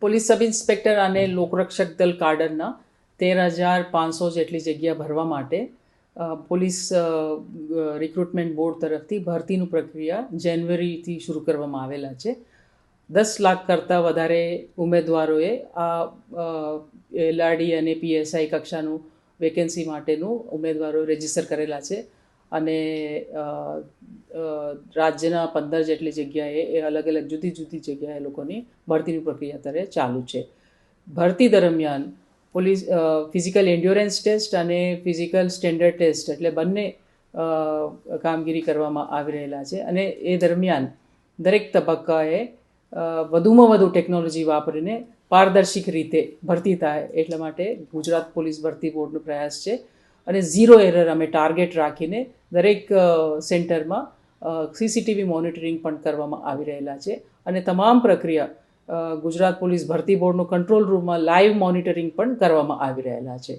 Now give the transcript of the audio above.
Police sub inspector અને લોકરક્ષક દળ કાડરના 13,500 જેટલી જગ્યા ભરવા માટે પોલીસ રિક્રુટમેન્ટ બોર્ડ તરફથી ભરતીનું પ્રક્રિયા જાન્યુઆરીથી શરૂ કરવામાં આવેલા છે. 10 લાખ કરતાં વધારે ઉમેદવારોએ આ LRD અને PSI કક્ષાનું વેકેન્સી માટેનું ઉમેદવારો રજીસ્ટર કરેલા છે અને રાજ્યના 15 જેટલી જગ્યાએ એ અલગ અલગ જુદી જુદી જગ્યાએ લોકોની ભરતીની પ્રક્રિયા અત્યારે ચાલુ છે. ભરતી દરમિયાન પોલીસ ફિઝિકલ એન્ડ્યોરન્સ ટેસ્ટ અને ફિઝિકલ સ્ટેન્ડર્ડ ટેસ્ટ એટલે બંને કામગીરી કરવામાં આવી રહેલા છે અને એ દરમિયાન દરેક તબક્કાએ વધુમાં વધુ ટેકનોલોજી વાપરીને પારદર્શિક રીતે ભરતી થાય એટલા માટે ગુજરાત પોલીસ ભરતી બોર્ડનો પ્રયાસ છે અને 0 એરર અમે ટાર્ગેટ રાખીને દરેક સેન્ટરમાં CCTV મોનિટરિંગ પણ કરવામાં આવી રહેલા છે અને તમામ પ્રક્રિયા ગુજરાત પોલીસ ભરતી બોર્ડનો કંટ્રોલ રૂમમાં લાઈવ મોનિટરિંગ પણ કરવામાં આવી રહેલા છે.